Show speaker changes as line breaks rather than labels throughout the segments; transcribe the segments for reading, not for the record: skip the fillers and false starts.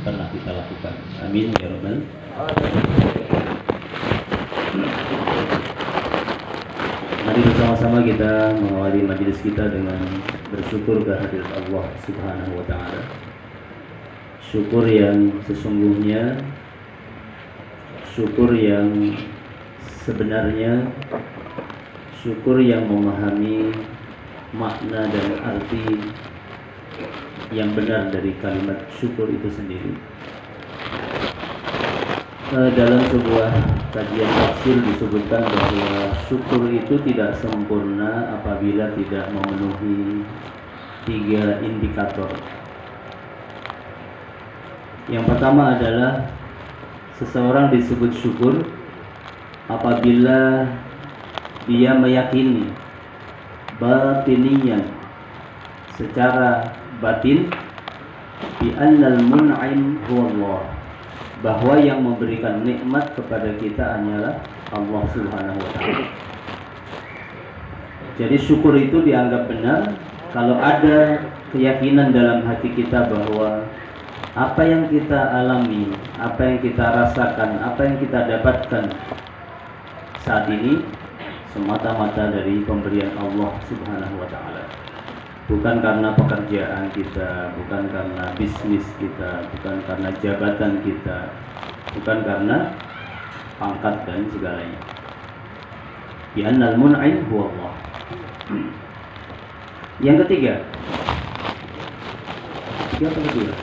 pernah kita lakukan. Amin ya rabbal. Mari bersama-sama kita mengawali majelis kita dengan bersyukur kehadirat Allah Subhanahu wa taala. Syukur yang sesungguhnya, syukur yang sebenarnya, syukur yang memahami makna dan arti yang benar dari kalimat syukur itu sendiri. Dalam sebuah kajian tafsir disebutkan bahwa syukur itu tidak sempurna apabila tidak memenuhi 3 indikator. Yang pertama adalah seseorang disebut syukur apabila dia meyakini batiniyan, secara batin, bi annal mun'im huwa Allah, bahwa yang memberikan nikmat kepada kita hanyalah Allah Subhanahu wa taala. Jadi syukur itu dianggap benar kalau ada keyakinan dalam hati kita bahwa apa yang kita alami, apa yang kita rasakan, apa yang kita dapatkan saat ini semata-mata dari pemberian Allah Subhanahu wa taala. Bukan karena pekerjaan kita, bukan karena bisnis kita, bukan karena jabatan kita, bukan karena pangkat dan segalanya. Bi annal mun'im huwa Allah. Yang ketiga. Siapa kedua?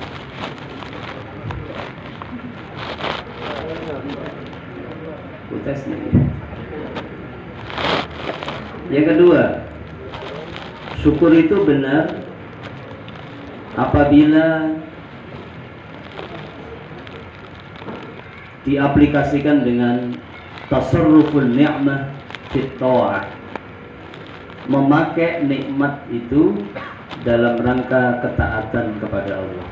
Tes nih. Yang kedua, syukur itu benar apabila diaplikasikan dengan tasarruful ni'mah fit ta'ah, memakai nikmat itu dalam rangka ketaatan kepada Allah.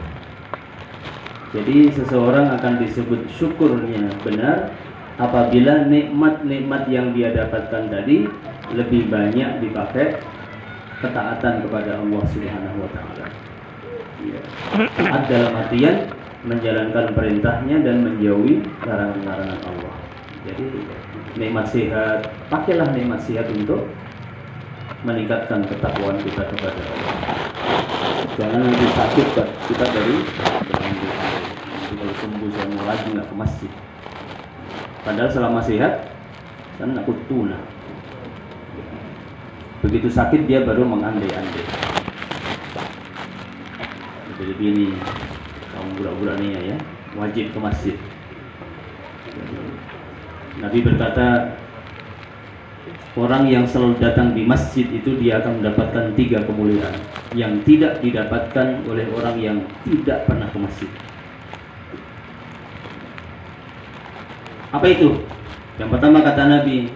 Jadi seseorang akan disebut syukurnya benar apabila nikmat-nikmat yang dia dapatkan tadi lebih banyak dipakai ketaatan kepada Allah Subhanahu wa taala. Ya. Taat dalam artian menjalankan perintahnya dan menjauhi larangan-larangan Allah. Jadi nikmat sehat, pakailah nikmat sehat untuk meningkatkan ketakwaan kita kepada Allah. Jangan nanti sakit kita dari kalau sembuh saya mau lagi nggak ke masjid. Padahal selama sehat kan aku tuna. Begitu sakit dia baru mengandai-andai. Jadi ini kaum budak-budak ini ya wajib ke masjid. Nabi berkata orang yang selalu datang di masjid itu dia akan mendapatkan 3 kemuliaan yang tidak didapatkan oleh orang yang tidak pernah ke masjid. Apa itu? Yang pertama kata Nabi,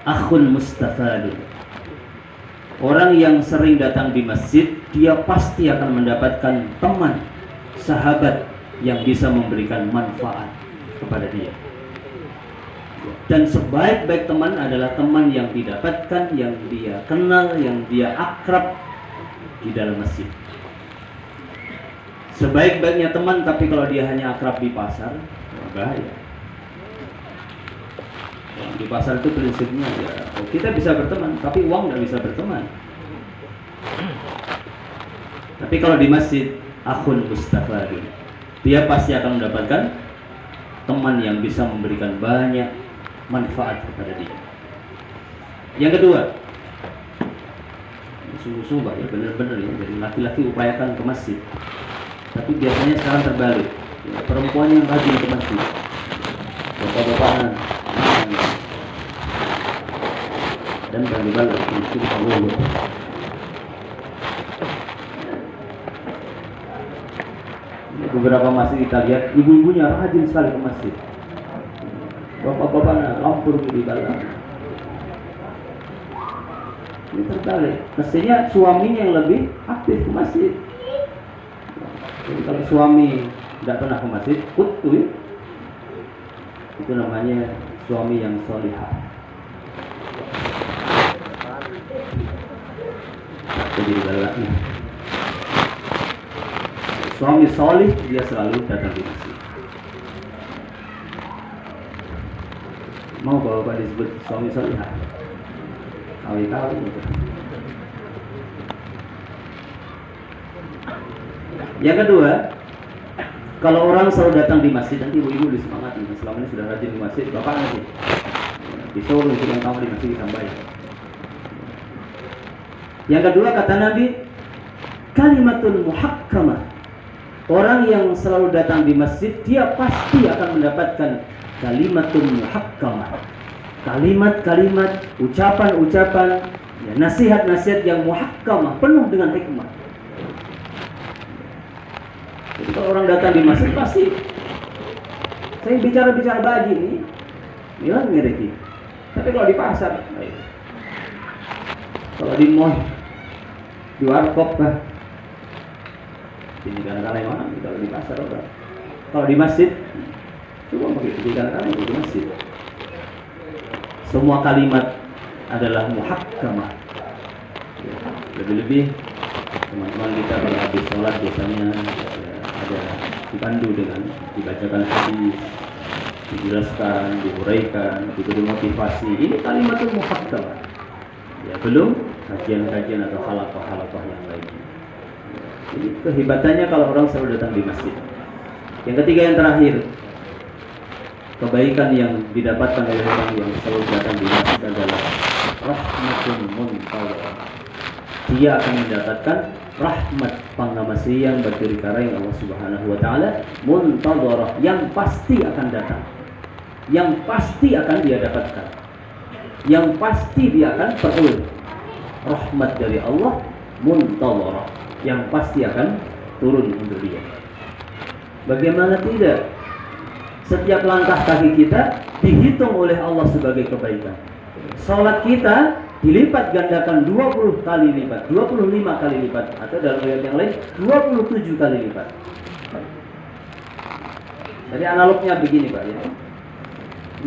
akhun mustafadun. Orang yang sering datang di masjid, dia pasti akan mendapatkan teman, sahabat yang bisa memberikan manfaat kepada dia. Dan sebaik-baik teman adalah teman yang didapatkan, yang dia kenal, yang dia akrab di dalam masjid. Sebaik-baiknya teman, tapi kalau dia hanya akrab di pasar, bahaya. Di pasar itu prinsipnya ya, kita bisa berteman, tapi uang nggak bisa berteman. Tapi kalau di masjid, akhun mustafadun, dia pasti akan mendapatkan teman yang bisa memberikan banyak manfaat kepada dia. Yang kedua, sungguh-sungguh ya, benar-benar ya, jadi laki-laki upayakan ke masjid. Tapi biasanya sekarang terbalik, ya, perempuan yang rajin ke masjid, bapak-bapak dan balik-balik itu Allah. Beberapa masjid kita lihat ibu-ibunya rajin sekali ke masjid, bapak-bapaknya lampur di dalam. Ini terbalik. Mestinya suaminya yang lebih aktif ke masjid. Jadi kalau suami tidak pernah ke masjid, kutu, itu namanya suami yang solihah. Jadi galaknya suami solih, dia selalu datang di masjid. Mau bapak disebut suami solih? Kali-kali gitu. Yang kedua, kalau orang selalu datang di masjid, nanti ibu-ibu disemangati. Selama ini sudah rajin di masjid, bapak nanti di Solo itu yang tahu di masjid sampai. Yang kedua kata Nabi, kalimatul muhakkamah. Orang yang selalu datang di masjid, dia pasti akan mendapatkan kalimatul muhakkamah. Kalimat-kalimat, ucapan-ucapan, ya, nasihat-nasihat yang muhakkamah, penuh dengan hikmah. Jadi kalau orang datang di masjid pasti, saya bicara-bicara begini, bilang ngerti. Tapi kalau di pasar, baik. Kalau di mall, di warkop, ini kadang-kadang mana? Kalau di pasar orang. Kalau di masjid, cuma begitu. Kadang-kadang di masjid. Semua kalimat adalah muhakkamah. Ya, lebih-lebih teman-teman kita kalau habis sholat biasanya ya, ada dipandu dengan dibacakan hadis, dijelaskan, diuraikan, diberi motivasi. Ini kalimatul muhakkamah. Ya, belum kajian-kajian atau halaqah-halaqah yang lainnya. Ya, ini kehebatannya kalau orang selalu datang di masjid. Yang ketiga, yang terakhir, kebaikan yang didapatkan oleh orang yang selalu datang di masjid adalah rahmatun muntawah. Dia akan mendapatkan rahmat pangamasih berdiri karang Allah Subhanahu wa taala, muntadharah, yang pasti akan datang. Yang pasti akan dia dapatkan. Yang pasti dia akan peroleh. Rahmat dari Allah muntadharah, yang pasti akan turun untuk dia. Bagaimana tidak? Setiap langkah kaki kita dihitung oleh Allah sebagai kebaikan. Salat kita dilipat gandakan 20 kali lipat, 25 kali lipat, atau dalam riwayat yang lain 27 kali lipat. Jadi analognya begini Pak ya.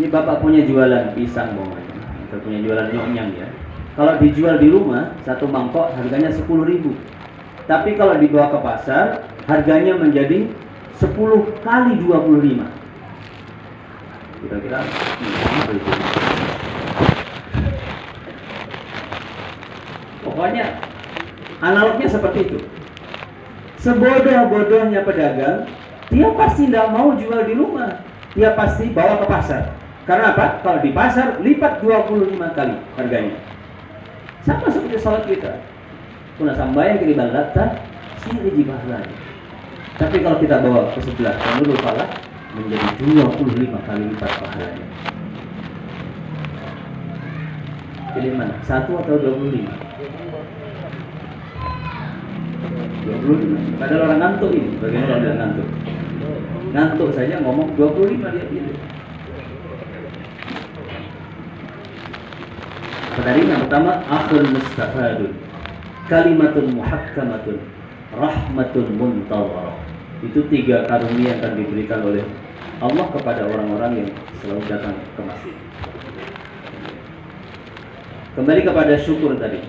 Ini Bapak punya jualan pisang bawahnya, atau punya jualan nyonyang ya. Kalau dijual di rumah satu mangkok harganya 10.000. Tapi kalau dibawa ke pasar harganya menjadi 10 kali 25. Kira-kira pokoknya analognya seperti itu. Sebodoh-bodohnya pedagang, dia pasti tidak mau jual di rumah, dia pasti bawa ke pasar. Karena apa? Kalau di pasar lipat 25 kali harganya. Sama seperti salat kita. Kuna sambayan kiri balata, sini jibahlah. Tapi kalau kita bawa ke sebelah, menurut salat menjadi 25 kali lipat pahalanya. Pilih mana? 1 atau 25? 25. Padahal orang ngantuk ini. Bagaimana kalau dia ngantuk? Ngantuk saja ngomong 25 dia pilih. Tadi yang pertama, akhul mustafadun, kalimatun muhakkamatun, rahmatun muntawwarah. Itu 3 karunia yang akan diberikan oleh Allah kepada orang-orang yang selalu datang ke masjid. Kembali kepada syukur tadi.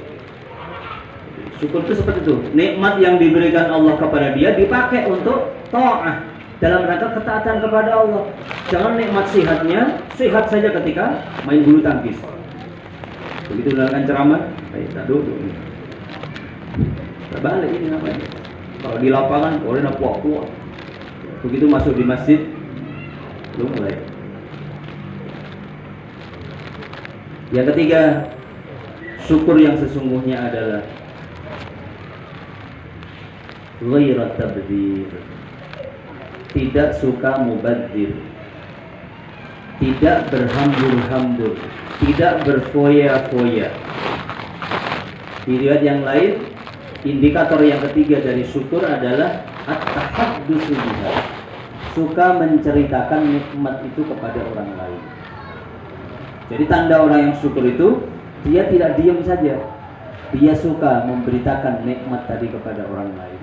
Syukur itu seperti itu. Nikmat yang diberikan Allah kepada dia dipakai untuk ta'ah, dalam rangka ketaatan kepada Allah. Jangan nikmat sehatnya, sehat saja ketika main bulu tangkis. Begitu melakukan ceramah, tak duduk. Terbalik ini namanya. Kalau di lapangan, orang nak puak-puak. Begitu masuk di masjid, belum mulai. Yang ketiga, syukur yang sesungguhnya adalah ghairat tabdzir. Tidak suka mubadzir. Tidak berhambur-hambur. Tidak berfoya-foya. Di riwayat yang lain, indikator yang ketiga dari syukur adalah at-tahaddutsu biha. Suka menceritakan nikmat itu kepada orang lain. Jadi tanda orang yang syukur itu, dia tidak diam saja. Dia suka memberitakan nikmat tadi kepada orang lain.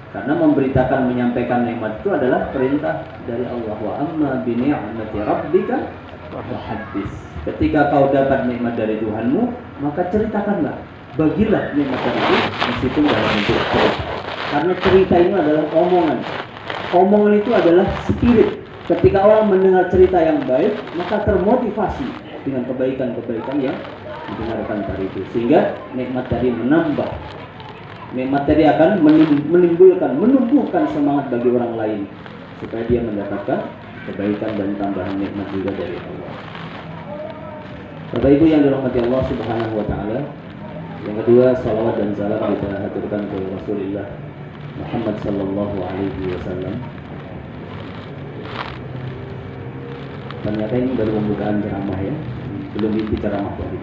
Karena memberitakan, menyampaikan nikmat itu adalah perintah dari Allah. Wa amma bi ni'mati rabbika fahaddits. Ketika kau dapat nikmat dari Tuhanmu, maka ceritakanlah, bagilah nikmat itu meskipun dalam bentuk cerita.
Karena cerita ini adalah omongan. Omongan itu adalah spirit. Ketika orang mendengar cerita yang baik, maka termotivasi dengan kebaikan-kebaikan yang didengarkan tadi itu. Sehingga nikmat tadi menambah. Nikmat tadi akan menimbulkan, menumbuhkan semangat bagi orang lain supaya dia mendapatkan kebaikan dan tambahan nikmat juga dari Allah. Bapak Ibu yang dirahmati Allah Subhanahu wa taala. Yang kedua, salawat dan salam kita haturkan ke Rasulullah Muhammad sallallahu alaihi wasallam. Ternyata ini baru pembukaan ceramah ya, belum inti ceramah tadi.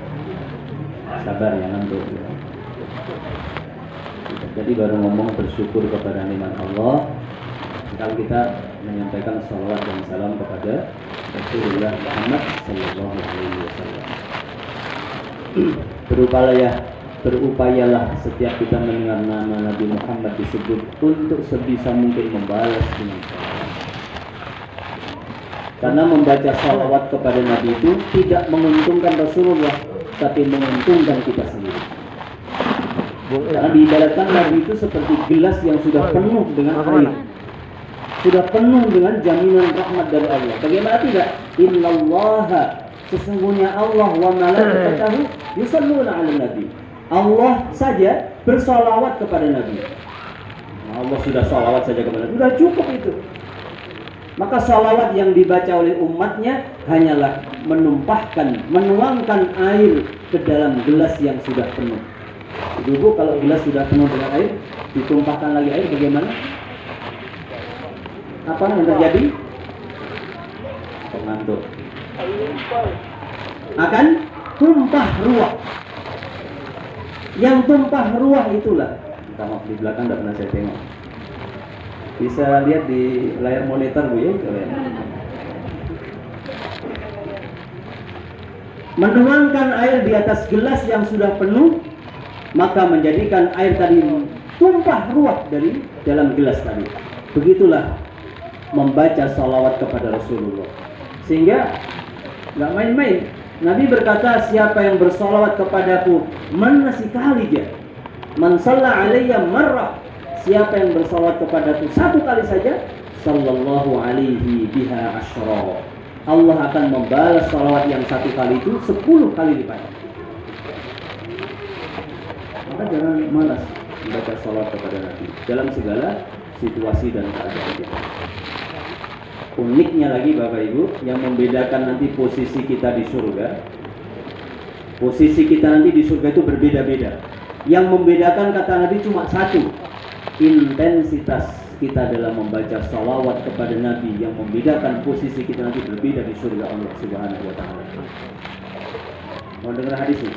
Sabar ya, ngantuk ya. Jadi baru ngomong bersyukur kepada nikmat Allah. Kalau kita menyampaikan salawat dan salam kepada Rasulullah Muhammad sallallahu alaihi wasallam. Berupayalah setiap kita mendengar nama Nabi Muhammad disebut untuk sebisa mungkin membalas dengan salawat. Karena membaca salawat kepada Nabi itu tidak menguntungkan Rasulullah, tapi menguntungkan kita sendiri. Karena diibaratkan Nabi itu seperti gelas yang sudah penuh dengan air, sudah penuh dengan jaminan rahmat dari Allah. Bagaimana tidak? Innallaha, sesungguhnya Allah wa malaikatahu yusholluna 'alan nabi. Allah saja bersolawat kepada Nabi. Allah sudah solawat saja kepada Nabi, sudah cukup itu. Maka salawat yang dibaca oleh umatnya hanyalah menuangkan air ke dalam gelas yang sudah penuh. Ibu, kalau gelas sudah penuh dengan air, ditumpahkan lagi air, bagaimana? Apa yang terjadi? Ngantuk. Akan tumpah ruah. Yang tumpah ruah itulah, minta maaf di belakang tidak pernah saya tengok. Bisa lihat di layar monitor Bu ya, kalian. Menuangkan air di atas gelas yang sudah penuh, maka menjadikan air tadi tumpah ruah dari dalam gelas tadi. Begitulah membaca salawat kepada Rasulullah. Sehingga nggak main-main. Nabi berkata, siapa yang bersalawat kepadaku sekali aja, man shalla alayya marrah, siapa yang bersalawat kepadaku satu kali saja, sallallahu alaihi biha asyra, Allah akan membalas salawat yang satu kali itu 10 kali lipat. Maka jangan malas membaca salawat kepada Nabi dalam segala situasi dan keadaan kita. Uniknya lagi Bapak Ibu, yang membedakan nanti posisi kita di surga, posisi kita nanti di surga itu berbeda-beda. Yang membedakan kata Nabi cuma satu, intensitas kita dalam membaca salawat kepada Nabi. Yang membedakan posisi kita nanti berbeda di surga Allah Subhanahu wa taala. Mau dengar hadis ini?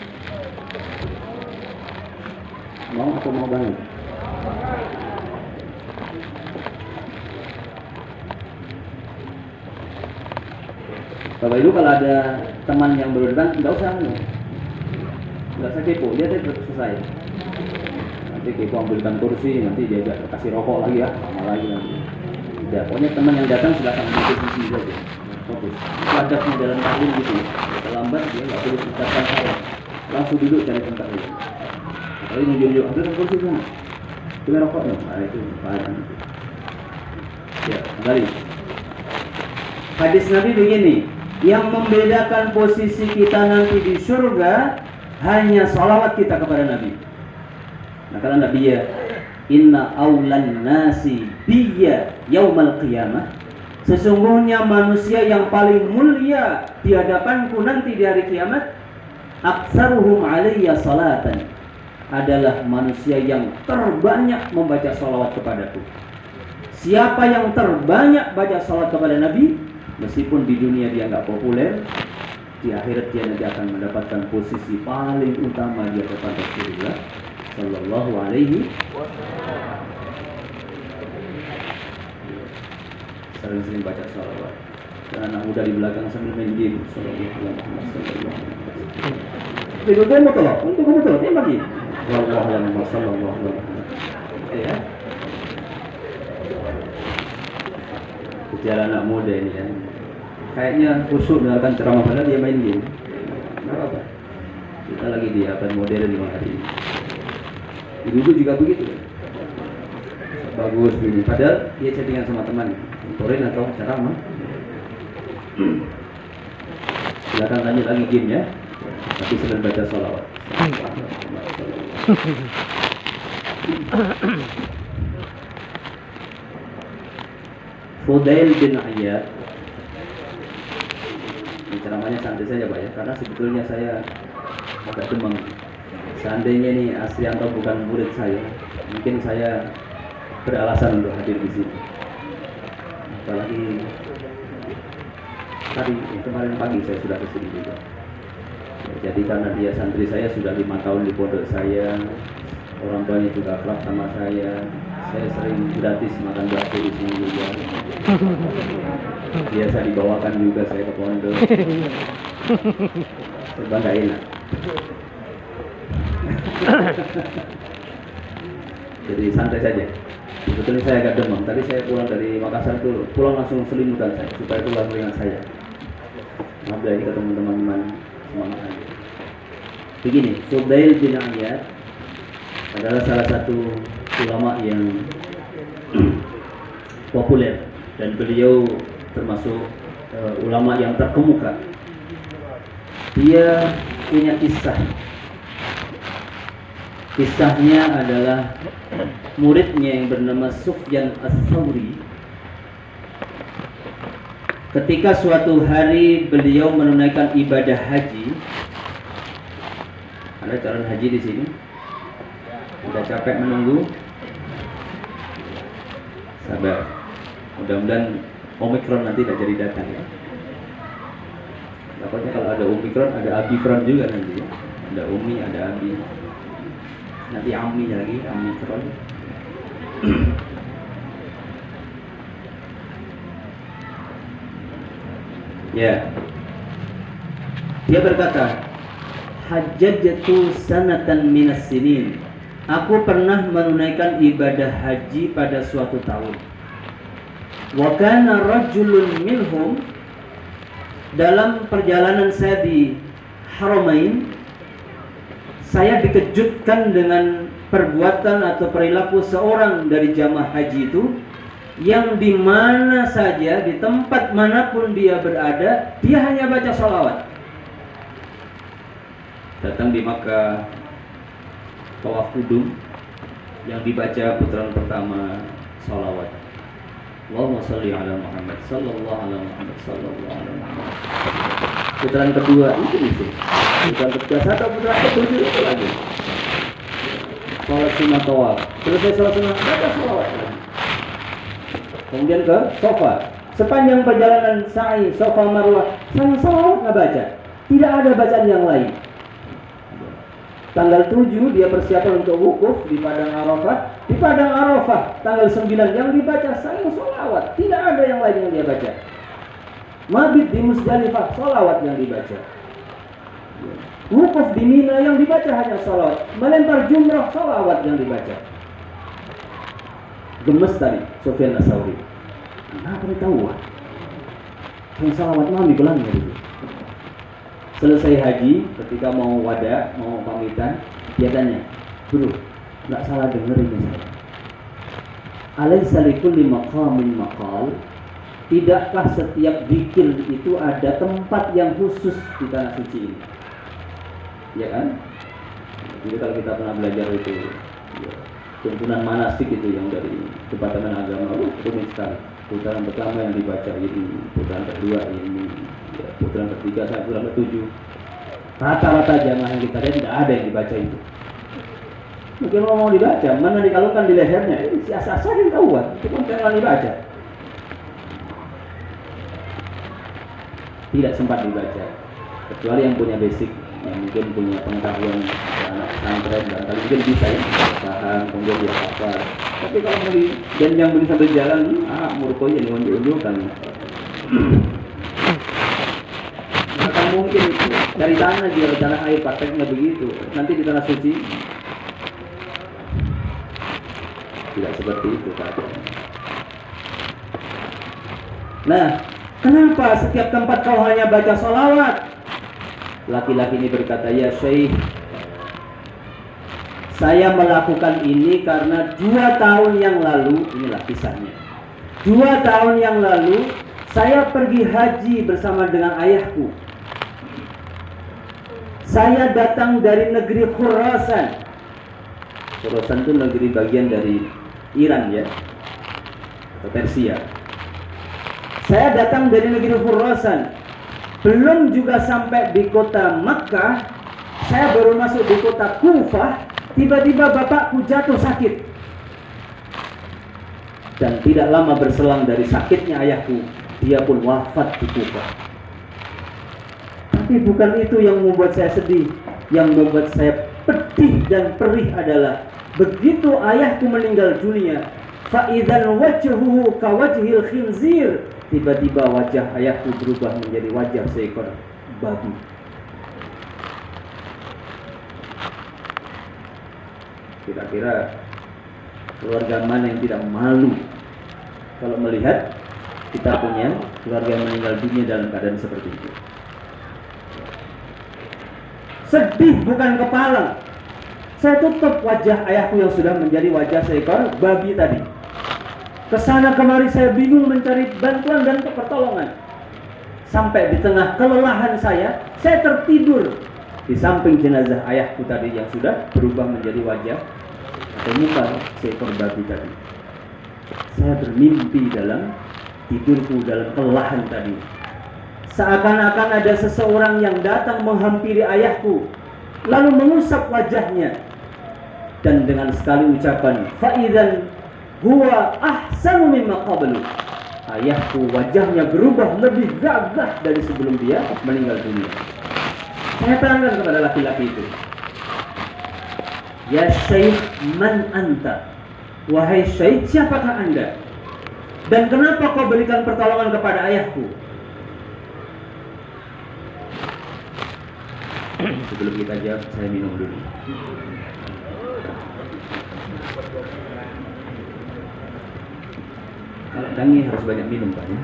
Mau atau mau banget? Bapak Ibu, kalau ada teman yang berdebat, nggak usah kepo, dia tetap selesai. Nanti kepo ambilkan kursi, nanti dia kasih rokok lagi ya, lama lagi nanti. Ya, pokoknya teman yang datang silakan ambil kursi saja, fokus. Adabnya dalam taklim gitu, terlambat dia nggak boleh ucapkan saya, langsung duduk cari tempat dia. Kalau nunjuk-nunjuk, ambilkan kursi sana, pilih rokoknya, nah itu bahan. Ya, kembali. Hadis Nabi begini. Yang membedakan posisi kita nanti di surga hanya salawat kita kepada Nabi. Nah, kalau Nabi ya, inna aulan nasi biya yaumal qiyamah, sesungguhnya manusia yang paling mulia di hadapanku nanti di hari kiamat, aktsaruhum alayya salatan, adalah manusia yang terbanyak membaca salawat kepadaku. Siapa yang terbanyak baca salawat kepada Nabi, meskipun di dunia dia nggak populer, di akhirat dia nanti akan mendapatkan posisi paling utama di hadapan Rasulullah Sallallahu Alaihi Wasallam. Sering-sering baca salawat. Dan anak muda di belakang sambil main game. Sallallahu Alaihi Wasallam. Itu betul, untuk betul, dia lagi. Sallallahu Alaihi Wasallam. Ya. Bicara anak muda ini kan, kayaknya khusyuk dengarkan ceramah, padahal dia main game. Nggak apa-apa. Kita lagi di abad modern hari ini. Ibu juga begitu. bagus ini. Padahal dia chattingan sama teman, tutorin atau ceramah. Silakan lanjut lagi game ya. Tapi sedang baca sholawat. Fudail bin Iyad. Ini ceramahnya santai saja Pak ya, karena sebetulnya saya agak demam. Seandainya ini Asrianto bukan murid saya, mungkin saya beralasan untuk hadir di sini. Apalagi tadi kemarin pagi saya sudah kesini juga. Ya, jadi karena dia santri saya sudah 5 tahun di pondok saya, orang tuanya juga akrab sama saya sering gratis makan bakso di sini juga. Biasa dibawakan juga saya ke pondok. Serba nggak enak. Jadi santai saja. Sebetulnya saya agak demam. Tadi saya pulang dari Makassar tuh, pulang langsung selimutan saya supaya keluar keringat saya. Maaf ya, ini ketemu teman-teman semangat aja. Begini, Fudail bin Iyad adalah salah satu ulama yang populer dan beliau termasuk ulama yang terkemuka. Dia punya kisah. Kisahnya adalah muridnya yang bernama Sufyan Ats-Tsauri. Ketika suatu hari beliau menunaikan ibadah haji, ada calon haji di sini. Udah capek menunggu? Sabar. Mudah-mudahan Omikron nanti tidak jadi datang ya. Takutnya kalau ada Omikron, ada Abikron juga nanti ya. Ada Umi, ada Abi. Nanti Ami lagi, Omikron. Ya. Dia berkata, hajjatu sanatan minas sinin. Aku pernah menunaikan ibadah haji pada suatu tahun. Wa kana rajulun minhum, dalam perjalanan saya di Haramain, saya dikejutkan dengan perbuatan atau perilaku seorang dari jamaah haji itu, yang di mana saja, di tempat manapun dia berada, dia hanya baca sholawat. Datang di Makkah, tawaf kudum, yang dibaca putaran pertama sholawat. Allahumma sholli ala Muhammad sallallahu ala Muhammad sallallahu ala Muhammad. Putaran kedua itu. Putaran ketiga satu, putaran ketujuh itu lagi. Sholat sunnah tawaf. Selesai sholat sunnah, baca sholawat. Kemudian ke Safa. Sepanjang perjalanan sa'i Safa Marwah, saya sholawat nggak baca. Tidak ada bacaan yang lain. Tanggal 7 dia persiapan untuk wukuf di Padang Arafah. Di Padang Arafah tanggal 9 yang dibaca saya sholawat. Tidak ada yang lain yang dia baca. Mabit di Musdalifah, sholawat yang dibaca. Wukuf di Mina yang dibaca hanya sholawat. Melempar jumrah, sholawat yang dibaca. Gemes tadi Sufyan Ats-Tsauri. Kenapa dia tahu? Yang sholawat mami bilangnya gitu. Selesai haji, ketika mau wada, mau pamitan, dia tanya, bro, nggak salah denger ini saya. Alaysa likulli maqamin maqal? Tidakkah setiap zikir itu ada tempat yang khusus di tanah suci ini? Ya kan? Jadi kalau kita pernah belajar itu, ya, tuntunan manasik itu yang dari Departemen Agama, rumit sekali. Putaran pertama yang dibaca ini, putaran kedua ini, ya, putaran ketiga sampai putaran ke-7. Rata-rata jamaah yang kita lihat tidak ada yang dibaca itu. Mungkin mau dibaca, mana dikalungkan di lehernya, ini si asa-asa yang tahuan, itu pun jangan dibaca. Tidak sempat dibaca, kecuali yang punya basic, yang mungkin punya pengetahuan anak santren dan kali mungkin bisa ya, paham, kemudian dia hafal. Tapi kalau beli dan yang beli sambil jalan, murkonya diunjuk-unjukkan. Akan mungkin dari tanah dia tanah air prakteknya begitu. Nanti di tanah suci tidak seperti itu keadaannya. Nah, kenapa setiap tempat kau hanya baca sholawat? Laki-laki ini berkata, ya Syekh,
Saya melakukan ini karena 2 tahun yang lalu, inilah kisahnya. 2 tahun yang lalu, saya pergi haji bersama dengan ayahku. Saya datang dari negeri Khurasan. Khurasan itu negeri bagian dari Iran ya, atau Persia. Saya datang dari negeri Khurasan. Belum juga sampai di kota Makkah, saya baru masuk di kota Kufah. Tiba-tiba bapakku jatuh sakit. Dan tidak lama berselang dari sakitnya ayahku, dia pun wafat di Kufah. Tapi bukan itu yang membuat saya sedih. Yang membuat saya pedih dan perih adalah begitu ayahku meninggal dunia, fa'idzan wajhuhu kawajhil khinzir, tiba-tiba wajah ayahku berubah menjadi wajah seekor babi. Kira-kira keluarga mana yang tidak malu kalau melihat kita punya keluarga yang meninggal dunia dalam keadaan seperti itu? Sedih bukan kepala. Saya tutup wajah ayahku yang sudah menjadi wajah seekor babi tadi. Kesana kemari saya bingung mencari bantuan dan pertolongan. Sampai di tengah kelelahan saya tertidur di samping jenazah ayahku tadi yang sudah berubah menjadi wajah atau muka seekor babi tadi. Saya bermimpi dalam tidurku dalam kelelahan tadi. Seakan-akan ada seseorang yang datang menghampiri ayahku, lalu mengusap wajahnya, dan dengan sekali ucapan, fa'idzan huwa ahsanu mimma qablu. Ayahku wajahnya berubah lebih gagah dari sebelum dia meninggal dunia. Saya terangkan kepada laki-laki itu, ya Syekh, man anta? Wahai Syekh, siapakah anda? Dan kenapa kau berikan pertolongan kepada ayahku? Sebelum kita jawab, saya minum dulu. Kalau dangi harus banyak minum Pak ya.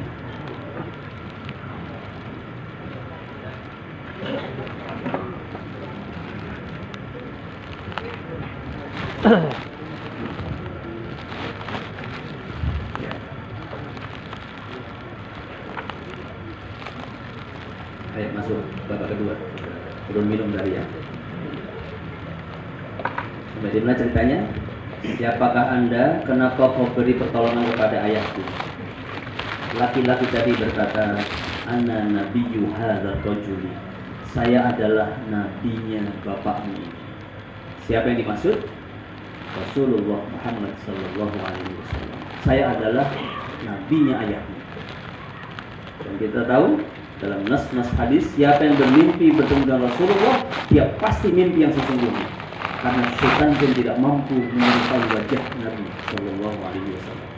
Ayo masuk babak kedua. Turun minum dari ya. Bagaimana ceritanya? Siapakah anda? Kenapa kau beri pertolongan kepada ayahku? Laki-laki tadi berkata, ana nabiyyu hadzal rajuli. Saya adalah nabinya bapakmu. Siapa yang dimaksud? Rasulullah Muhammad sallallahu alaihi wasallam. Saya adalah nabinya ayahmu. Dan kita tahu dalam nas-nas hadis, siapa yang bermimpi bertemu dengan Rasulullah, dia pasti mimpi yang sesungguhnya. Karena syaitan pun tidak mampu menyerupai wajah Nabi sallallahu alaihi wasallam.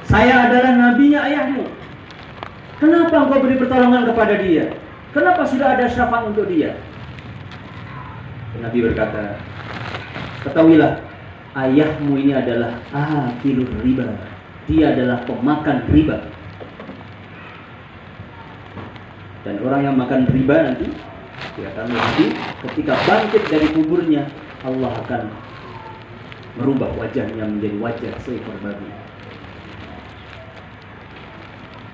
Saya adalah nabinya ayahmu. Kenapa engkau beri pertolongan kepada dia? Kenapa sudah ada syafaat untuk dia? Nabi berkata, ketahuilah, ayahmu ini adalah akilur riba. Dia adalah pemakan riba. Dan orang yang makan riba nanti, ketika bangkit dari kuburnya, Allah akan merubah wajahnya menjadi wajah seekor babi.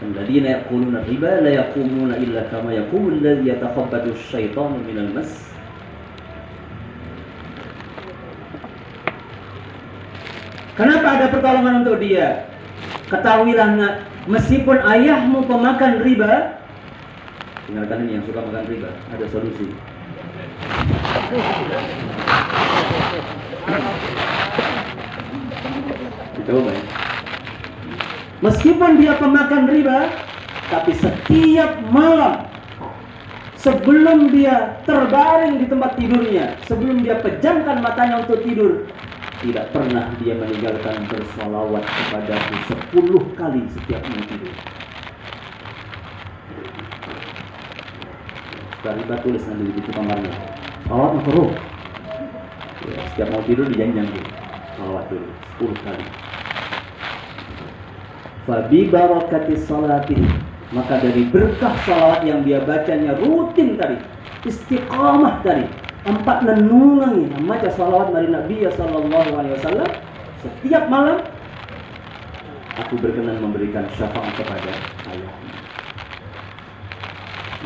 Alladzina yaquluna riba la yaqumuna illa kama yaqumul ladzi yatakhabbatu asyaitanu minal mas. Kenapa ada pertolongan untuk dia? Ketahuilah, meskipun ayahmu pemakan riba, dengarkan ini yang suka makan riba, ada solusi. Coba ya. Meskipun dia pemakan riba, tapi setiap malam sebelum dia terbaring di tempat tidurnya, sebelum dia pejamkan matanya untuk tidur, tidak pernah dia meninggalkan bersolawat kepadaku 10 kali setiap mau tidur. Riba tulis nanti di pintu kamarnya. Salawat makruh. Ya, setiap mau tidur dijanjang dulu. Salawat dulu 10 kali. Fabi barakati salati, maka dari berkah salawat yang dia bacanya rutin tadi, istiqamah tadi, empat nenungi membaca salawat dari Nabi sallallahu alaihi wasallam setiap malam, aku berkenan memberikan syafaat kepada ayahmu.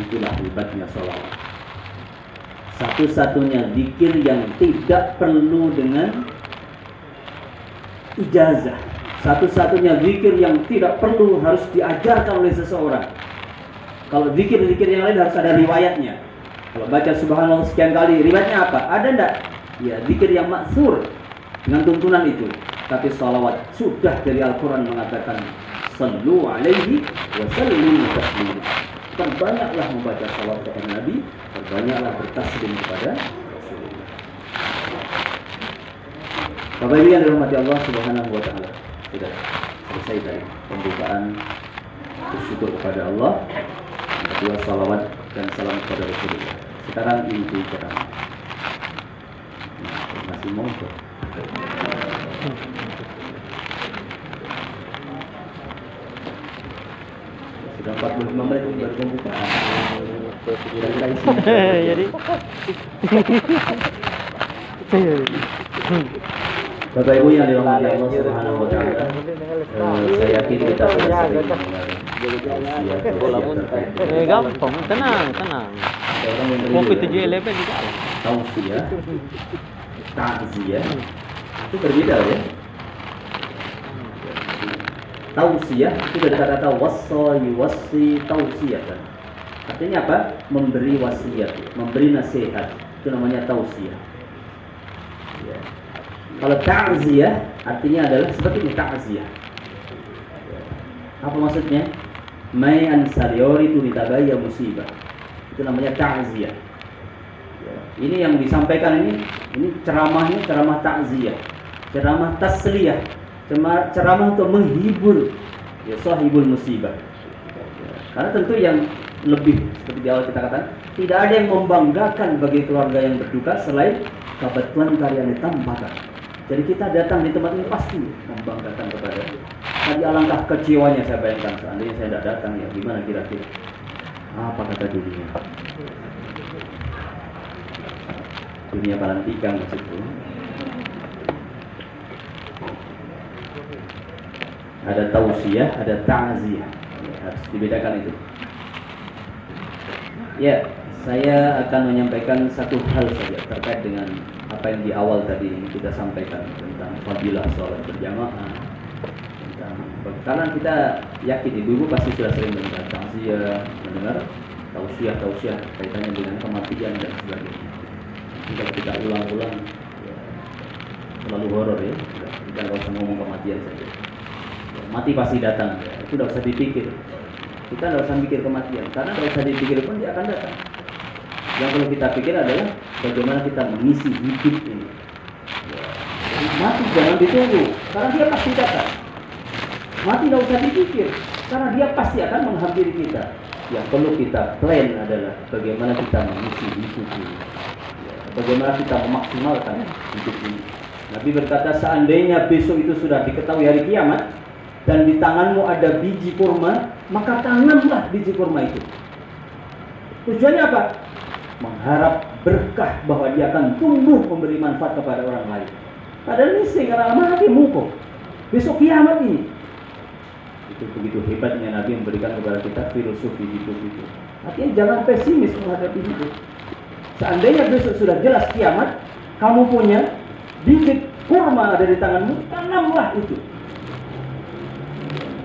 Itulah hebatnya salawat. Satu-satunya zikir yang tidak perlu dengan ijazah. Satu-satunya zikir yang tidak perlu harus diajarkan oleh seseorang. Kalau zikir-zikir yang lain harus ada riwayatnya. Kalau baca subhanallah sekian kali, riwayatnya apa? Ada enggak? Ya, zikir yang maksur dengan tuntunan itu. Tapi salawat sudah dari Al-Quran mengatakan sallu alaihi wa sallimu taslima. Perbanyaklah membaca salawat kepada Nabi, perbanyaklah bertaslim kepada Rasulullah. Bapak Ibu yang dirahmati Allah Subhanahu wa taala. Sudah selesai dari pembukaan bersyukur kepada Allah. Kedua salawat dan salam kepada Rasulullah. Sekarang inti ceramah. Masih mogok. Sudah 45 menit baru pembukaan.
Jadi
Bapak Ibu yang dirahmati Allah Subhanahu wa taala. Saya yakin kita sudah sering mendengar
gampang, tenang. Kopi 711 juga.
Tausiah, takziah, itu berbeda ya. Tausiah itu dari kata wassa yuwassi tausiatan. Artinya apa? Memberi wasiat, memberi nasihat. Itu namanya tausiah. Ya. Kalau ta'ziyah artinya adalah seperti ini, ta'ziyah. Apa maksudnya? Mai ansariori tu ditabaya musibah. Itu namanya ta'ziyah. Ya. Ini yang disampaikan ini ceramahnya ceramah ta'ziyah, ceramah tasliyah, ceramah untuk menghibur ya sahibul musibah. Ya. Karena tentu yang lebih seperti di awal kita katakan, tidak ada yang membanggakan bagi keluarga yang berduka selain kebetulan karya ditampakkan. Jadi kita datang di tempat ini pasti membanggakan kepada. Tadi alangkah kecewanya saya bayangkan seandainya saya tidak datang, ya gimana kira-kira? Apa kata dunia? Dunia palantikan maksudku. Ada tausiah, ada ta'ziyah. Ya, harus dibedakan itu. Ya, saya akan menyampaikan satu hal saja terkait dengan apa yang di awal tadi kita sampaikan tentang fadilah sholat berjamaah. Karena kita yakin ibu-ibu pasti sudah sering mendengar takziah, mendengar tausiah kaitannya dengan kematian dan sebagainya. Jika kita ulang-ulang, ya, terlalu horor ya. Kita nggak usah ngomong kematian saja. Ya, mati pasti datang, ya. Itu nggak usah dipikir. Kita nggak usah mikir kematian, karena nggak usah dipikir pun dia akan datang. Yang perlu kita pikir adalah bagaimana kita mengisi hidup ini. Ya. Jadi mati jangan ditunggu, karena dia pasti datang. Mati tidak usah dipikir, karena dia pasti akan menghampiri kita. Yang perlu kita plan adalah bagaimana kita mengisi hidup ini, ya, bagaimana kita memaksimalkan hidup ini. Nabi berkata, seandainya besok itu sudah diketahui hari kiamat dan di tanganmu ada biji kurma, maka tanamlah biji kurma itu. Tujuannya apa? Mengharap berkah bahwa dia akan tumbuh memberi manfaat kepada orang lain. Padahal ini karena mati muko. Besok kiamat ini. Itu begitu hebatnya Nabi memberikan kepada kita filosofi hidup itu. Artinya jangan pesimis menghadapi hidup. Seandainya besok sudah jelas kiamat, kamu punya biji kurma ada di tanganmu, tanamlah itu.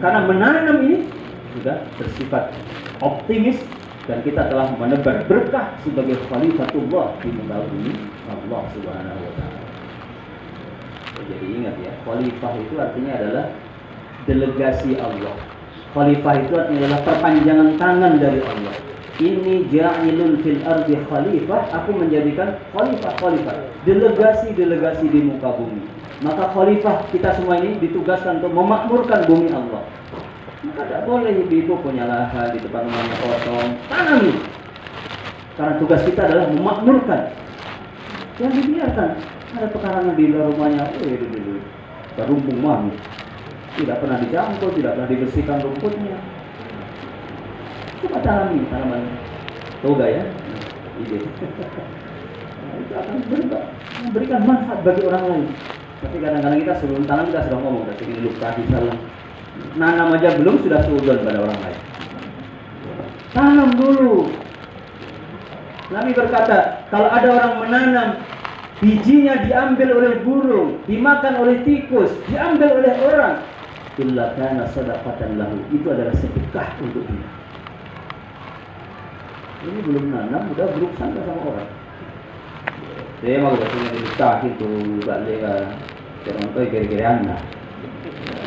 Karena menanam ini sudah bersifat optimis dan kita telah menebar berkah sebagai khalifatullah di muka bumi Allah Subhanahu wa taala. Jadi ingat ya, khalifah itu artinya adalah delegasi Allah. Khalifah itu artinya adalah perpanjangan tangan dari Allah. Ini ja'ilun fil ardi khalifah, aku menjadikan khalifah, delegasi di muka bumi. Maka khalifah kita semua ini ditugaskan untuk memakmurkan bumi Allah. Maka tidak boleh ibu-ibu punya lahan di depan rumahnya kosong, tanami. Karena tugas kita adalah memakmurkan. Yang dibiarkan ada pekarangan di luar rumahnya, rumpung mami. Tidak pernah dijangkau, tidak pernah dibersihkan rumputnya. Coba tanami tanaman toga ya, ide.
itu akan memberikan manfaat bagi orang lain. Tapi kadang-kadang kita sebelum tanam kita sudah ngomong, udah ingin lupa di dalam nanam aja belum sudah suudon pada orang lain. Tanam dulu. Nabi berkata, kalau ada orang menanam, bijinya diambil oleh burung, dimakan oleh tikus, diambil oleh orang, illa kana sadaqatan lahu, itu adalah sedekah untuk dia. Ini belum nanam udah buruk sangka sama orang. Dia mau katanya sedekah itu enggak lega, jangan tahu kira-kira anak.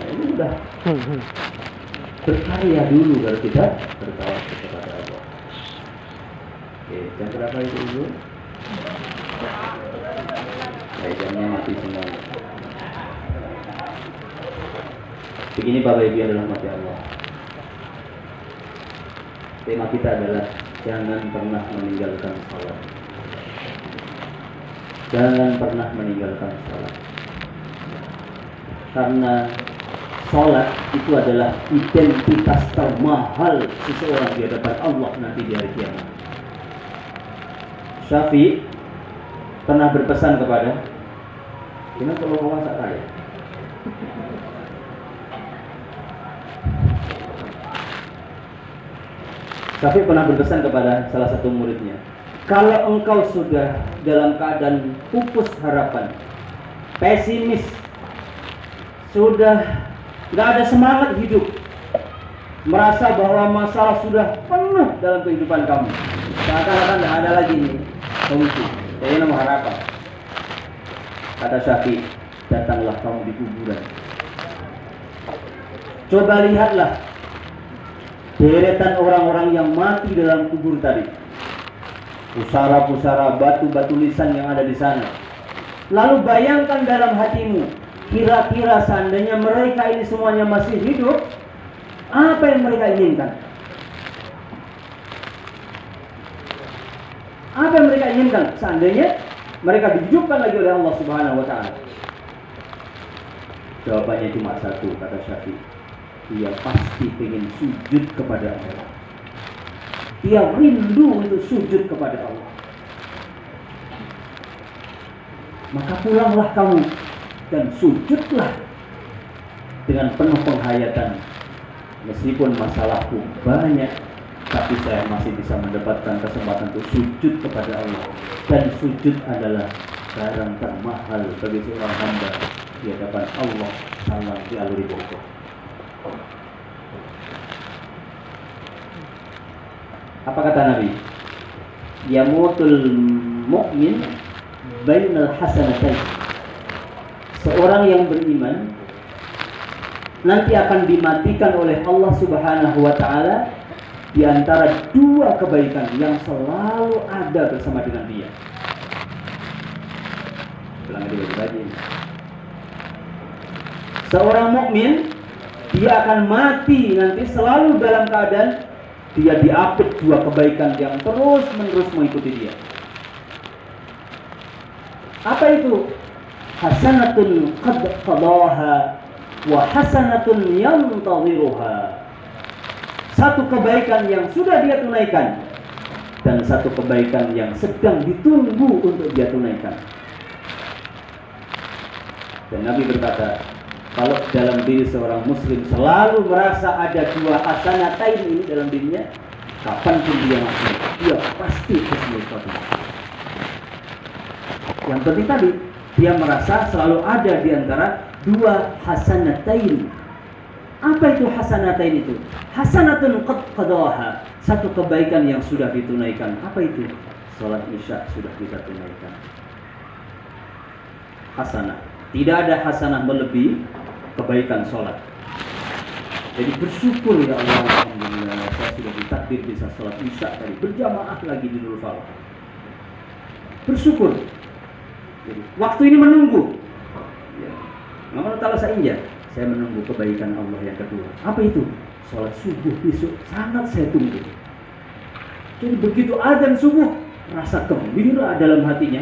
Ini udah berkarya dulu kalau kita bertawakal kepada Allah. Oke, jam berapa itu dulu? Jamnya mati semua. Begini Bapak Ibu yang dirahmati Allah. Tema kita adalah jangan pernah meninggalkan salat. Jangan pernah meninggalkan salat. Karena salat itu adalah identitas termahal seseorang di hadapan Allah nanti di hari kiamat. Syafi'i pernah berpesan kepada gimana kalau mau masak kaya? Syafi'i pernah berpesan kepada salah satu muridnya, kalau engkau sudah dalam keadaan pupus harapan, pesimis, sudah nggak ada semangat hidup, merasa bahwa masalah sudah penuh dalam kehidupan kamu, seakan-akan tidak ada lagi nih solusi, jadi nomor harapan. Kata Syafi'i, datanglah kamu di kuburan. Coba lihatlah deretan orang-orang yang mati dalam kubur tadi, pusara-pusara, batu-batu lisan yang ada di sana. Lalu bayangkan dalam hatimu, kira-kira seandainya mereka ini semuanya masih hidup, apa yang mereka inginkan? Apa yang mereka inginkan seandainya mereka dihidupkan lagi oleh Allah Subhanahu wa Ta'ala? Jawabannya cuma satu, kata Syafi'i. Dia pasti ingin sujud kepada Allah. Dia rindu untuk sujud kepada Allah. Maka pulanglah kamu dan sujudlah dengan penuh penghayatan. Meskipun masalahku banyak, tapi saya masih bisa mendapatkan kesempatan untuk sujud kepada Allah. Dan sujud adalah barang termahal bagi seorang hamba di hadapan Allah Ta'ala di aluri bawah. Apa kata Nabi? Yamutul mu'min bainal hasanatain. Seorang yang beriman nanti akan dimatikan oleh Allah Subhanahu wa Ta'ala di antara dua kebaikan yang selalu ada bersama dengan dia. Ulang lagi. Seorang mukmin dia akan mati nanti selalu dalam keadaan dia diapit dua kebaikan yang terus-menerus mengikuti dia. Apa itu? Hasanatun qad qadaha wa hasanatun yantadhiruha. Satu kebaikan yang sudah dia tunaikan dan satu kebaikan yang sedang ditunggu untuk dia tunaikan. Dan Nabi berkata, kalau dalam diri seorang muslim selalu merasa ada dua hasanatain ini dalam dirinya, kapanpun dia mati, dia pasti husnul khotimah. Yang penting tadi, dia merasa selalu ada di antara dua hasanatain. Apa itu hasanatain itu? Hasanatun qad qadaha, satu kebaikan yang sudah ditunaikan. Apa itu? Salat Isya sudah kita tunaikan. Hasanah. Tidak ada hasanah melebihi kebaikan sholat. Jadi bersyukur ya Allah, alhamdulillah saya sudah ditakdir bisa sholat Isya tadi berjamaah lagi di Nurul Falah. Bersyukur. Jadi, waktu ini menunggu. Ya. Namun kalau saya menunggu kebaikan Allah yang kedua. Apa itu? Sholat subuh besok sangat saya tunggu. Jadi begitu azan subuh, rasa gembira dalam hatinya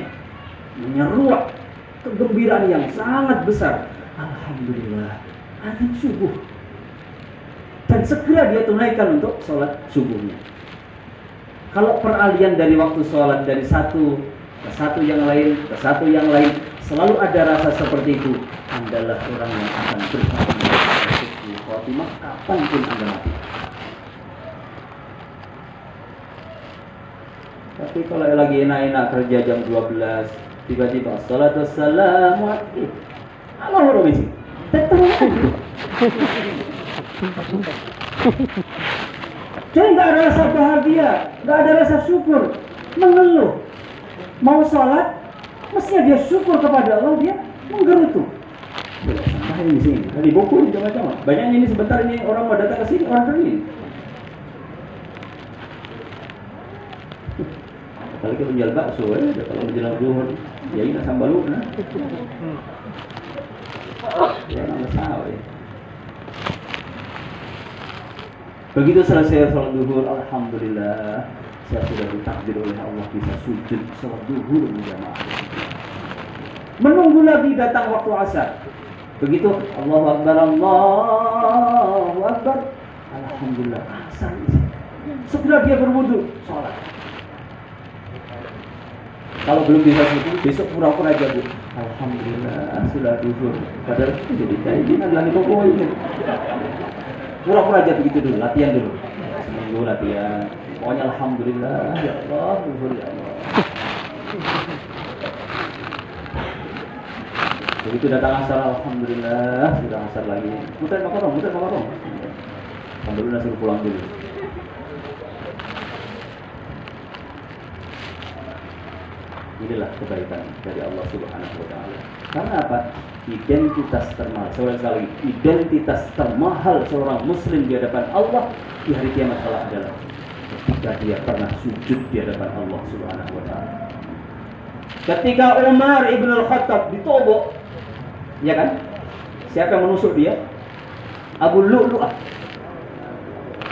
menyeruak kegembiraan yang sangat besar. Alhamdulillah, azan subuh. Dan segera dia tunaikan untuk sholat subuhnya. Kalau peralihan dari waktu sholat dari satu
ke satu yang lain, ke satu yang lain, selalu ada rasa seperti itu. Adalah orang yang akan berhati khotimah kapanpun Anda mati. Tapi kalau lagi enak-enak kerja jam 12, tiba-tiba salatu wassalamu alaikum. Allah hormati. Jadi nggak ada rasa bahagia, nggak ada rasa syukur, mengeluh. Mau sholat, mestinya dia syukur kepada Allah, dia menggerutu. Sampai di sini, di buku macam-macam. Banyaknya ini sebentar ini orang mau datang ke sini, orang ini. Kalau kita menjual bakso, kalau menjelang zuhur, ya ini sambal lu, nah. Ya nggak masalah. Begitu selesai sholat zuhur, alhamdulillah, saya sudah ditakdir oleh Allah bisa sujud sholat zuhur berjamaah. Menunggu lagi datang waktu asar. Begitu Allahu Akbar, Allahu Akbar, alhamdulillah asar. Segera dia berwudu, sholat. Kalau belum bisa sujud, besok pura-pura aja bu. Alhamdulillah sudah zuhur. Padahal jadi kayak gini lagi pokok ini. Pura-pura aja begitu dulu, latihan dulu. Seminggu latihan. Pokoknya alhamdulillah, ya Allah, zuhur ya Allah. Begitu datang asar, alhamdulillah, sudah asar lagi. Muter makarong. Alhamdulillah suruh pulang dulu. Inilah kebaikan dari Allah Subhanahu wa Ta'ala. Karena apa? Identitas termahal. Sekali identitas termahal seorang Muslim di hadapan Allah di hari kiamat adalah ketika dia pernah sujud di hadapan Allah Subhanahu wa Ta'ala. Ketika Umar ibn al-Khattab ditobok, ya kan? Siapa yang menusuk dia? Abu Lu'lu'ah.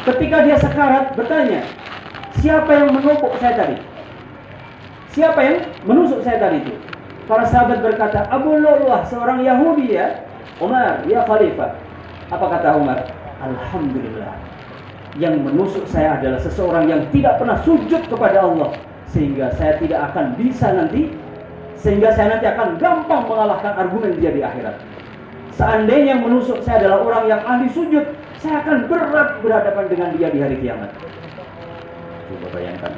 Ketika dia sekarat bertanya, siapa yang menusuk saya tadi? Siapa yang menusuk saya tadi itu? Para sahabat berkata, Abu Lu'lu'ah, seorang Yahudi ya. Umar, ya Khalifah. Apa kata Umar? Alhamdulillah. Yang menusuk saya adalah seseorang yang tidak pernah sujud kepada Allah. Sehingga saya nanti akan gampang mengalahkan argumen dia di akhirat. Seandainya yang menusuk saya adalah orang yang ahli sujud, saya akan berat berhadapan dengan dia di hari kiamat. Coba bayangkan.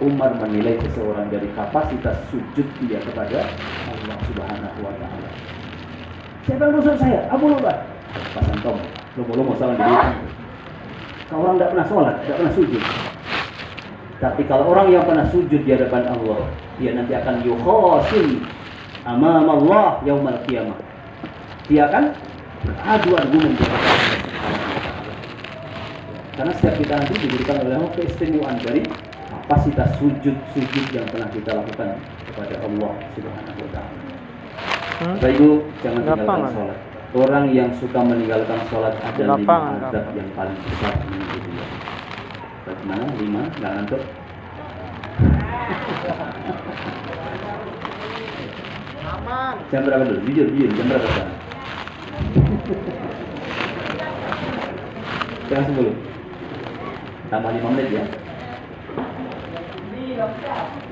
Umar menilai seseorang dari kapasitas sujud dia kepada Allah Subhanahu wa Ta'ala. Siapa yang menusuk saya? Abu Lu'lu'ah. Pasang tom, lomo-lomo salah di belakang. Kalau orang tidak pernah sholat, tidak pernah sujud. Tapi kalau orang yang pernah sujud di hadapan Allah, dia nanti akan yukhasim amam Allah yaumal qiyamah. Dia akan beradu argumen di hadapan Allah. Karena setiap kita nanti diberikan oleh Allah keistimewaan dari kapasitas sujud yang pernah kita lakukan kepada Allah Subhanahu wa Ta'ala. Bapak Ibu, jangan tinggalkan sholat. Orang yang suka meninggalkan sholat ada 5 adab yang paling besar menuju dia. Bagaimana? 5? Nggak ngantuk? Jam berapa dulu? Jujur, jam berapa sekarang? Setengah 10. Tambah 5 menit ya.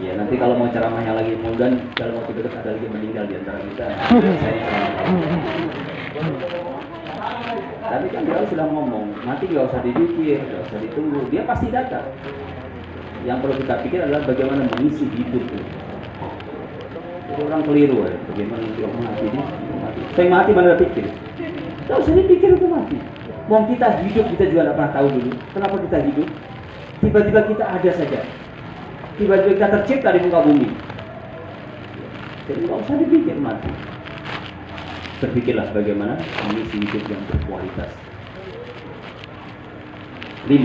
Ya nanti kalau mau ceramahnya lagi, mudah dalam waktu dekat ada lagi meninggal di antara kita. Tapi kan dia sudah ngomong, mati nggak usah dipikir, nggak usah ditunggu, dia pasti datang. Yang perlu kita pikir adalah bagaimana mengisi hidup. Orang keliru ya, bagaimana nanti orang mati dia, saya mati mana pikir? Nggak usah dipikir itu mati. Mau kita hidup kita juga nggak pernah tahu dulu. Kenapa kita hidup? Tiba-tiba kita ada saja. Tiba-tiba kita tercipta di muka bumi. Jadi nggak usah dipikir mati. Berpikirlah bagaimana mengisi hidup yang berkualitas. 5.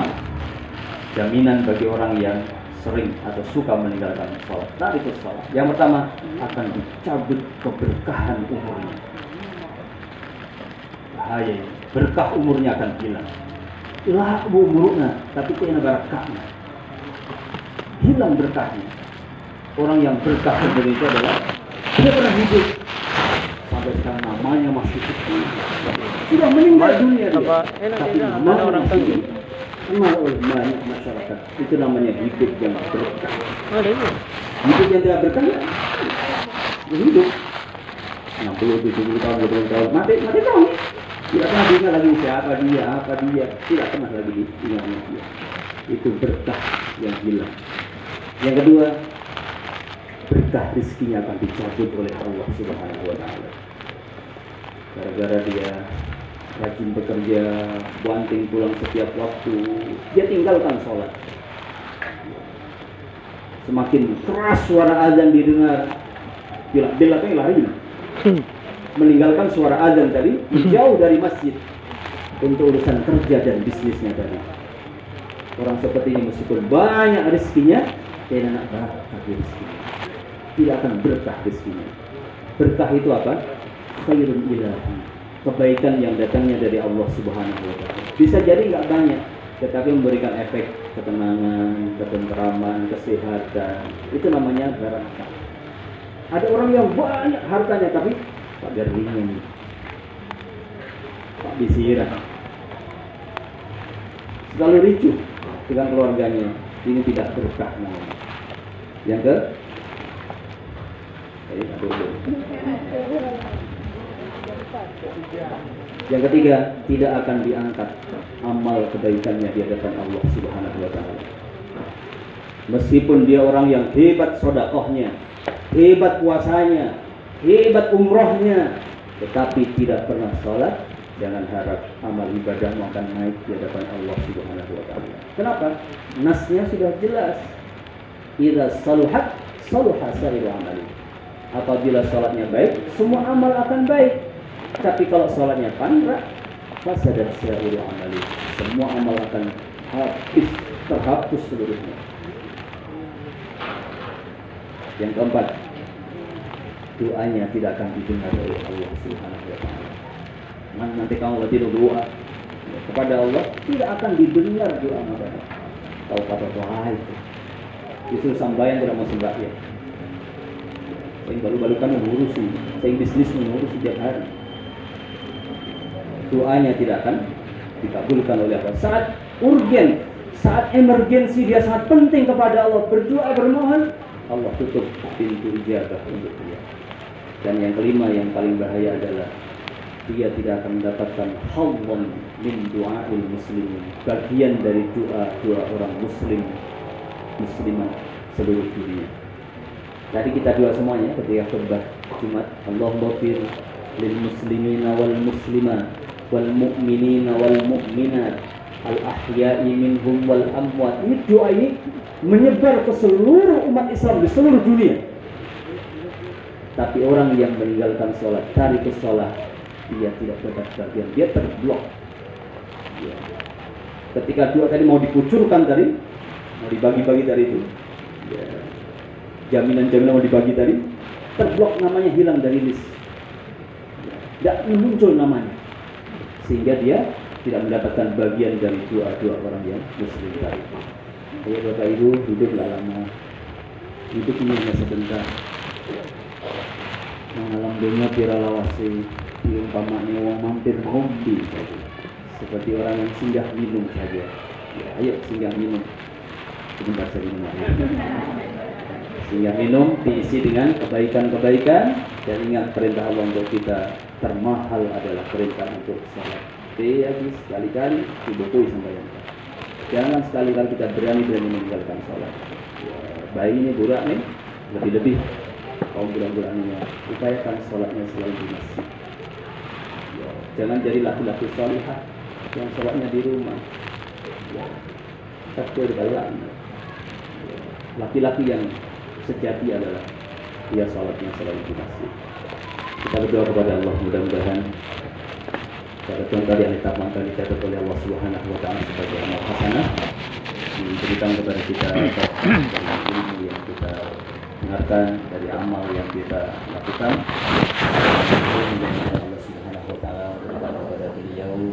Jaminan bagi orang yang sering atau suka meninggalkan sholat. Tarikus sholat. Yang pertama, akan dicabut keberkahan umurnya. Bahaya ini. Berkah umurnya akan hilang. Ilah umurnya, tapi kena barakahnya. Hilang berkahnya. Orang yang berkah sebenarnya itu adalah dia pernah hidup sampai
sampai sekarang namanya masih kecil. Sudah meninggal dunia dia.
Apa enak
Tapi
tidak ada
namanya
orang
masih
tangguh.
kenal oleh banyak masyarakat. Itu namanya hidup yang berkah.
Ada ini.
Hidup yang tidak berkah ya hidup 60, 70 tahun, 20 tahun, mati tahun. Tidak pernah diingat lagi siapa dia, apa dia. Tidak pernah lagi diingat dia. Itu berkah yang hilang. Yang kedua, berkah rezekinya akan dicabut oleh Allah Subhanahu wa Ta'ala. Gara-gara dia rajin bekerja, banting pulang setiap waktu, dia tinggalkan sholat. Semakin keras suara azan didengar, belakangnya lari. Meninggalkan suara azan tadi, jauh dari masjid untuk urusan kerja dan bisnisnya tadi. Orang seperti ini meskipun banyak rezekinya, tidak nak berkah rezekinya. Tidak akan berkah rezekinya. Berkah itu apa? Khairun ilahi. Kebaikan yang datangnya dari Allah Subhanahu wa Ta'ala. Bisa jadi nggak banyak, tetapi memberikan efek ketenangan, ketentraman, kesehatan. Itu namanya barakah. Ada orang yang banyak hartanya tapi pada ringan, Pak disiram, selalu ricuh dengan keluarganya. Ini tidak berkah namanya. Yang ke yang ketiga, tidak akan diangkat amal kebaikannya di hadapan Allah Subhanahu wa Ta'ala. Meskipun dia orang yang hebat sedekahnya, hebat puasanya, hebat umrohnya, tetapi tidak pernah sholat, jangan harap amal ibadahmu akan naik di hadapan Allah Subhanahu wa Ta'ala. Kenapa? Nasnya sudah jelas. Idza saluhat saluha sairu amali. Apabila sholatnya baik, semua amal akan baik. Tapi kalau sholatnya pandra, fasadat sairu amali. Semua amal akan habis, terhapus seluruhnya. Yang keempat, doanya tidak akan didengar oleh Allah Subhanahu wa Ta'ala. Nanti kamu tidur doa kepada Allah, tidak akan didengar doa mereka. Tahu kata doa itu justru sambayan tidak mau sembahyang. Saya baru-barukan mengurusi, saya bisnis mengurusi setiap hari. Doanya tidak akan dikabulkan oleh Allah. Saat urgen, saat emergensi, dia sangat penting kepada Allah, berdoa, bermohon, Allah tutup pintu ijabah untuk dia. Dan yang kelima, yang paling bahaya adalah dia tidak akan mendapatkan hawwan min du'a'il muslimin, bagian dari doa orang muslimah seluruh dunia. Tadi kita doa semuanya ketika khutbah Jumat, Allahumma fir lil muslimina wal muslimat wal mu'minina wal mu'minat al ahya'i minhum wal amwat. Ini doa ini menyebar ke seluruh umat Islam di seluruh dunia. Tapi orang yang meninggalkan sholat, tarik ke sholat, dia tidak dapat bagian, dia terblok. Ya. Ketika doa tadi mau dikucurkan tadi, mau dibagi-bagi tadi itu, ya. Jaminan-jaminan mau dibagi tadi, terblok, namanya hilang dari list. Tidak muncul namanya, sehingga dia tidak mendapatkan bagian dari doa-doa orang yang muslim tadi. Ayo Bapak Ibu, hiduplah lama. Hidup ini hanya sebentar. Mengalam dunia piralawasi, umpamanya wong mampir ngombe saja. Seperti orang yang singgah minum saja. Ya, ayo singgah minum. Sebentar saya minum. Singgah minum diisi dengan kebaikan-kebaikan, dan ingat perintah Allah untuk kita termahal adalah perintah untuk sholat. Jadi sekali-kali dibukui sampai yang jangan sekali-kali kita berani meninggalkan sholat. Ya, bayi ini burak nih, lebih-lebih kaum budak-budak ini, upayakan sholatnya selalu di masjid. Ya, jangan jadi laki-laki sholihah yang sholatnya di rumah. Ya, takbir bayan. Ya, laki-laki yang sejati adalah dia sholatnya selalu di masjid. Kita berdoa kepada Allah, mudah-mudahan pada contoh yang ditapangkan dicatat oleh Allah Subhanahu wa Ta'ala sebagai amal hasanah, diberikan kepada kita dari ilmu yang kita dengarkan, dari amal yang kita lakukan. Allah Subhanahu wa Ta'ala